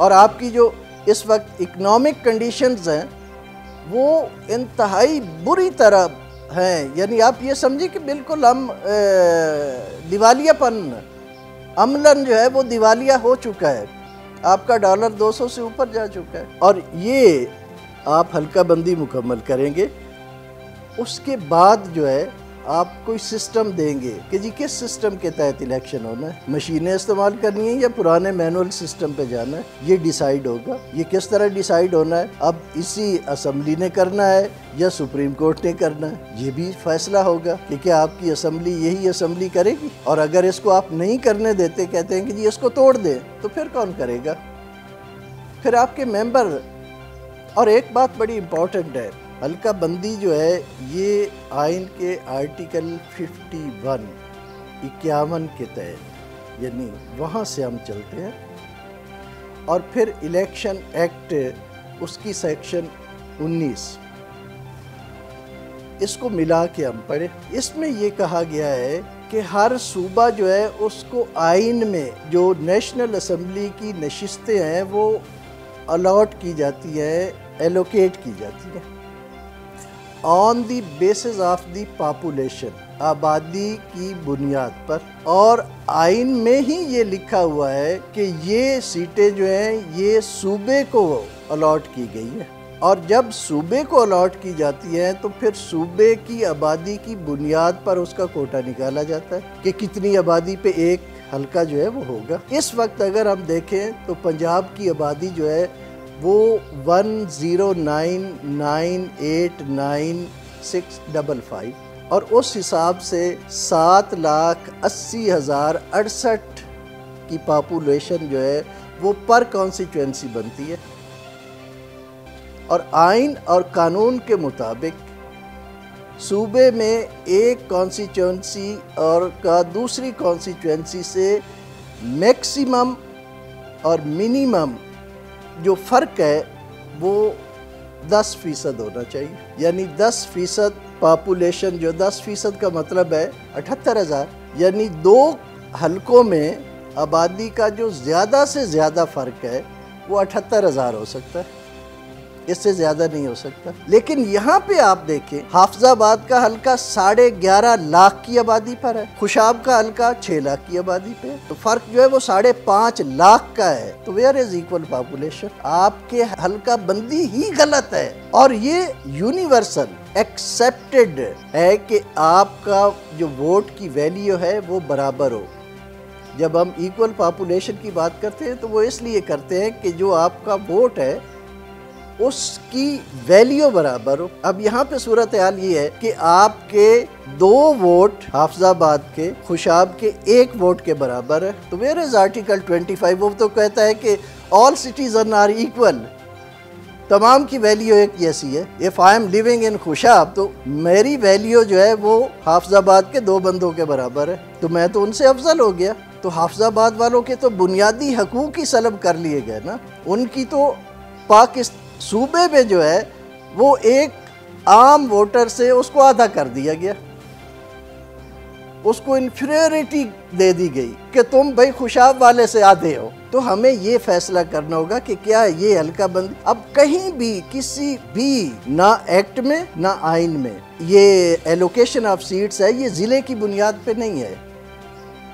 اور آپ کی جو اس وقت اکنامک کنڈیشنز ہیں وہ انتہائی بری طرح ہیں، یعنی آپ یہ سمجھیں کہ بالکل ہم دیوالیہ پن عملاً جو ہے وہ دیوالیہ ہو چکا ہے، آپ کا ڈالر 200 سے اوپر جا چکا ہے۔ اور یہ آپ حلقہ بندی مکمل کریں گے، اس کے بعد جو ہے آپ کوئی سسٹم دیں گے کہ جی کس سسٹم کے تحت الیکشن ہونا ہے، مشینیں استعمال کرنی ہیں یا پرانے مینول سسٹم پہ جانا ہے، یہ ڈیسائیڈ ہوگا۔ یہ کس طرح ڈیسائیڈ ہونا ہے، اب اسی اسمبلی نے کرنا ہے یا سپریم کورٹ نے کرنا ہے، یہ بھی فیصلہ ہوگا کہ کیا آپ کی اسمبلی یہی اسمبلی کرے گی، اور اگر اس کو آپ نہیں کرنے دیتے، کہتے ہیں کہ جی اس کو توڑ دیں، تو پھر کون کرے گا؟ پھر آپ کے ممبر۔ اور ایک بات بڑی امپورٹنٹ ہے، حلقہ بندی جو ہے یہ آئین کے آرٹیکل 51 کے تحت، یعنی وہاں سے ہم چلتے ہیں، اور پھر الیکشن ایکٹ اس کی سیکشن 19 اس کو ملا کے ہم پڑھیں۔ اس میں یہ کہا گیا ہے کہ ہر صوبہ جو ہے اس کو آئین میں جو نیشنل اسمبلی کی نشستیں ہیں وہ الاٹ کی جاتی ہے، ایلوکیٹ کی جاتی ہے on the basis of the population, آبادی کی بنیاد پر، اور آئین میں ہی یہ لکھا ہوا ہے کہ یہ سیٹیں جو ہیں یہ صوبے کو الاٹ کی گئی ہے، اور جب صوبے کو الاٹ کی جاتی ہے تو پھر صوبے کی آبادی کی بنیاد پر اس کا کوٹا نکالا جاتا ہے کہ کتنی آبادی پہ ایک حلقہ جو ہے وہ ہوگا۔ اس وقت اگر ہم دیکھیں تو پنجاب کی آبادی جو ہے وہ 109,989,655 اور اس حساب سے 7,80,068 کی پاپولیشن جو ہے وہ پر کانسٹیچوئنسی بنتی ہے، اور آئین اور قانون کے مطابق صوبے میں ایک کانسٹیچوئنسی اور کا دوسری کانسٹیچوئنسی سے میکسیمم اور منیمم جو فرق ہے وہ 10% ہونا چاہیے، یعنی 10% پاپولیشن، جو 10% کا مطلب ہے 78,000، یعنی دو حلقوں میں آبادی کا جو زیادہ سے زیادہ فرق ہے وہ 78,000 ہو سکتا ہے، اس سے زیادہ نہیں ہو سکتا۔ لیکن یہاں پہ آپ دیکھیں حافظ آباد کا حلقہ 11.5 لاکھ کی آبادی پر ہے، خوشاب کا حلقہ 6 لاکھ کی آبادی پہ ہے، تو فرق جو ہے وہ 5.5 لاکھ کا ہے۔ تو ویئر از ایکول پاپولیشن؟ آپ کے حلقہ بندی ہی غلط ہے، اور یہ یونیورسل ایکسیپٹڈ ہے کہ آپ کا جو ووٹ کی ویلیو ہے وہ برابر ہو۔ جب ہم ایکول پاپولیشن کی بات کرتے ہیں تو وہ اس لیے کرتے ہیں کہ جو آپ کا ووٹ ہے اس کی ویلیو برابر ہو۔ اب یہاں پہ صورتحال یہ ہے کہ آپ کے 2 ووٹ حافظ آباد کے خوشاب کے 1 ووٹ کے برابر ہے، تو ویئر از آرٹیکل 25؟ وہ تو کہتا ہے کہ آل سٹیزن آر ایکول، تمام کی ویلیو ایک جیسی ہے۔ If I am living in Khushab تو میری ویلیو جو ہے وہ حافظ آباد کے 2 بندوں کے برابر ہے، تو میں تو ان سے افضل ہو گیا۔ تو حافظ آباد والوں کے تو بنیادی حقوق ہی سلب کر لیے گئے نا، ان کی تو صوبے میں جو ہے وہ ایک عام ووٹر سے اس کو آدھا کر دیا گیا، اس کو انفیریٹی دے دی گئی کہ تم بھائی خوشاب والے سے آدھے ہو۔ تو ہمیں یہ فیصلہ کرنا ہوگا کہ کیا یہ حلقہ بندی اب کہیں بھی کسی بھی نہ ایکٹ میں نہ آئین میں یہ ایلوکیشن آف سیٹس ہے، یہ ضلع کی بنیاد پہ نہیں ہے،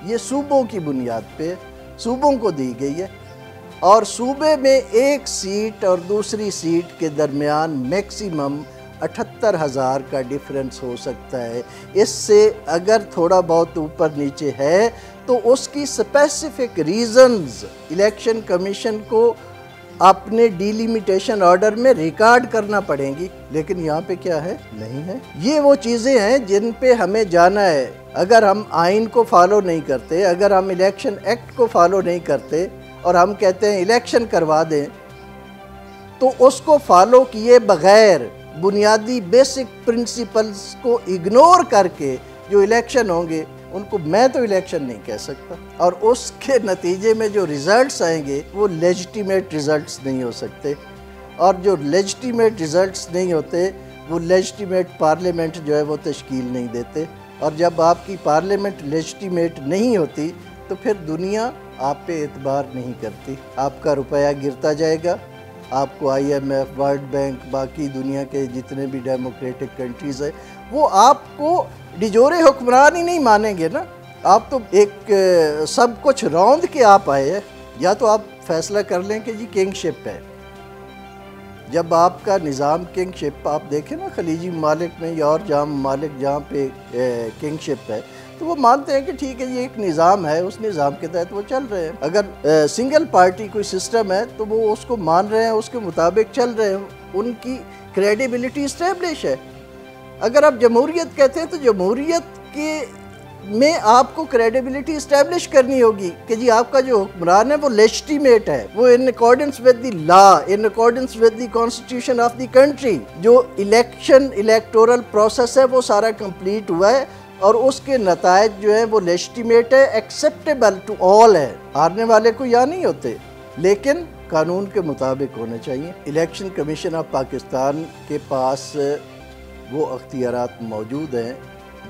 یہ صوبوں کی بنیاد پہ صوبوں کو دی گئی ہے، اور صوبے میں ایک سیٹ اور دوسری سیٹ کے درمیان میکسیمم 78,000 کا ڈیفرنس ہو سکتا ہے۔ اس سے اگر تھوڑا بہت اوپر نیچے ہے تو اس کی اسپیسیفک ریزنز الیکشن کمیشن کو اپنے ڈیلیمیٹیشن آرڈر میں ریکارڈ کرنا پڑیں گی، لیکن یہاں پہ کیا ہے؟ نہیں ہے۔ یہ وہ چیزیں ہیں جن پہ ہمیں جانا ہے۔ اگر ہم آئین کو فالو نہیں کرتے، اگر ہم الیکشن ایکٹ کو فالو نہیں کرتے اور ہم کہتے ہیں الیکشن کروا دیں، تو اس کو فالو کیے بغیر بنیادی بیسک پرنسپلز کو اگنور کر کے جو الیکشن ہوں گے ان کو میں تو الیکشن نہیں کہہ سکتا، اور اس کے نتیجے میں جو ریزلٹس آئیں گے وہ لیجٹیمیٹ ریزلٹس نہیں ہو سکتے، اور جو لیجٹیمیٹ ریزلٹس نہیں ہوتے وہ لیجٹیمیٹ پارلیمنٹ جو ہے وہ تشکیل نہیں دیتے، اور جب آپ کی پارلیمنٹ لیجٹیمیٹ نہیں ہوتی تو پھر دنیا آپ پہ اعتبار نہیں کرتی، آپ کا روپیہ گرتا جائے گا، آپ کو IMF، ورلڈ بینک، باقی دنیا کے جتنے بھی ڈیموکریٹک کنٹریز ہیں وہ آپ کو ڈیجورے حکمران ہی نہیں مانیں گے نا۔ آپ تو ایک سب کچھ روند کے آپ آئے ہیں، یا تو آپ فیصلہ کر لیں کہ جی کنگ شپ ہے۔ جب آپ کا نظام کنگ شپ، آپ دیکھیں نا خلیجی ممالک میں یا اور جہاں ممالک جہاں پہ کنگ شپ ہے تو وہ مانتے ہیں کہ ٹھیک ہے یہ ایک نظام ہے، اس نظام کے تحت وہ چل رہے ہیں۔ اگر سنگل پارٹی کوئی سسٹم ہے تو وہ اس کو مان رہے ہیں، اس کے مطابق چل رہے ہیں، ان کی کریڈیبلٹی اسٹیبلش ہے۔ اگر آپ جمہوریت کہتے ہیں تو جمہوریت کے میں آپ کو کریڈیبلٹی اسٹیبلش کرنی ہوگی کہ جی آپ کا جو حکمران ہے وہ لیجٹیمیٹ ہے، وہ in accordance with the law, in accordance with the constitution of the country. جو الیکٹورل پروسیس ہے وہ سارا کمپلیٹ ہوا ہے اور اس کے نتائج جو ہیں وہ لیجٹیمیٹ ہے، ایکسیپٹیبل ٹو آل ہے، ہارنے والے کو یا نہیں ہوتے، لیکن قانون کے مطابق ہونے چاہیے۔ الیکشن کمیشن آف پاکستان کے پاس وہ اختیارات موجود ہیں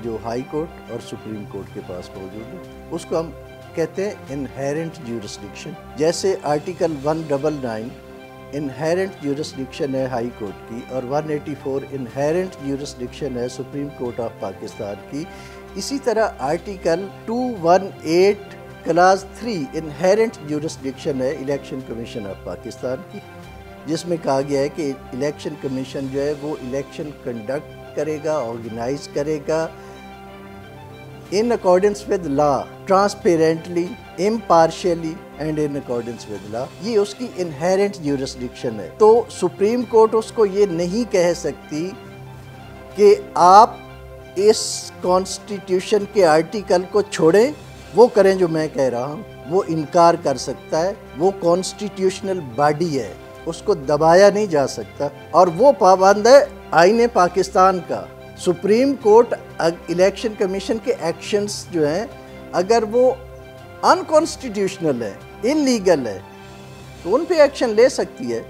جو ہائی کورٹ اور سپریم کورٹ کے پاس موجود ہیں، اس کو ہم کہتے ہیں انہیرنٹ جیورسڈکشن۔ جیسے آرٹیکل 199 انہیرنٹ جیورسڈکشن ہے ہائی کورٹ کی، اور 184 انہیرنٹ جیورسڈکشن ہے سپریم کورٹ آف پاکستان کی، اسی طرح آرٹیکل 218 کلاس 3 انہیرنٹ جیورسڈکشن ہے الیکشن کمیشن آف پاکستان کی، جس میں کہا گیا ہے کہ الیکشن کمیشن جو ہے وہ الیکشن کنڈکٹ کرے گا، آرگنائز کرے گا in accordance with law, transparently, impartially and in accordance with law۔ یہ اس کی inherent jurisdiction ہے۔ تو سپریم کورٹ اس کو یہ نہیں کہہ سکتی کہ آپ اس کانسٹیٹیوشن کے آرٹیکل کو چھوڑیں، وہ کریں جو میں کہہ رہا ہوں۔ وہ انکار کر سکتا ہے، وہ کانسٹیٹیوشنل باڈی ہے، اس کو دبایا نہیں جا سکتا، اور وہ پابند ہے آئین پاکستان کا۔ سپریم کورٹ الیکشن کمیشن کے ایکشنز جو ہیں اگر وہ انکانسٹیٹیوشنل ہے، انلیگل ہے، تو ان پہ ایکشن لے سکتی ہے،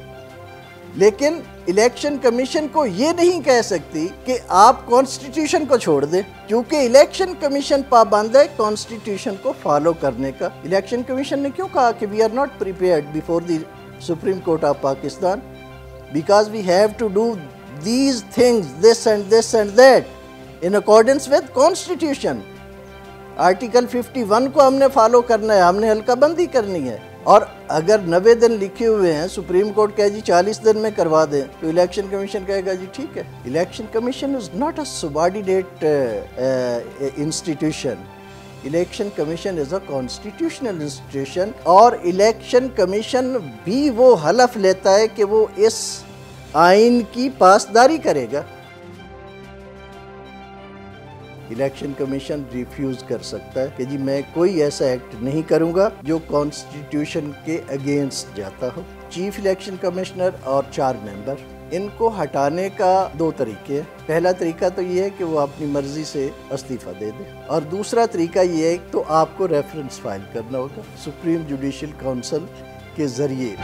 لیکن الیکشن کمیشن کو یہ نہیں کہہ سکتی کہ آپ کانسٹیٹیوشن کو چھوڑ دیں، کیونکہ الیکشن کمیشن پابند ہے کانسٹیٹیوشن کو فالو کرنے کا۔ الیکشن کمیشن نے کیوں کہا کہ we are not prepared before the supreme court of Pakistan because we have to do these things, this and that in accordance with constitution۔ Article 51 کو ہم نے فالو کرنا ہے، ہم نے حلقہ بندی کرنی ہے، اور اگر 90 دن لکھے ہوئے ہیں، سپریم کورٹ کہے جی 40 دن میں کروا دیں، تو الیکشن کمیشن کہے گا جی ٹھیک ہے۔ Election commission is not a subordinate institution, election commission is a constitutional institution, اور الیکشن کمیشن بھی وہ حلف لیتا ہے کہ وہ اس آئین کی پاسداری کرے گا۔ الیکشن کمیشن ریفیوز کر سکتا ہے کہ جی میں کوئی ایسا ایکٹ نہیں کروں گا جو کانسٹیٹیوشن کے اگینسٹ جاتا ہو۔ چیف الیکشن کمشنر اور 4 ممبر، ان کو ہٹانے کا 2 طریقے ہیں۔ پہلا طریقہ تو یہ ہے کہ وہ اپنی مرضی سے استعفیٰ دے دے، اور دوسرا طریقہ یہ ہے تو آپ کو ریفرنس فائل کرنا ہوگا سپریم جوڈیشل کونسل کے ذریعے۔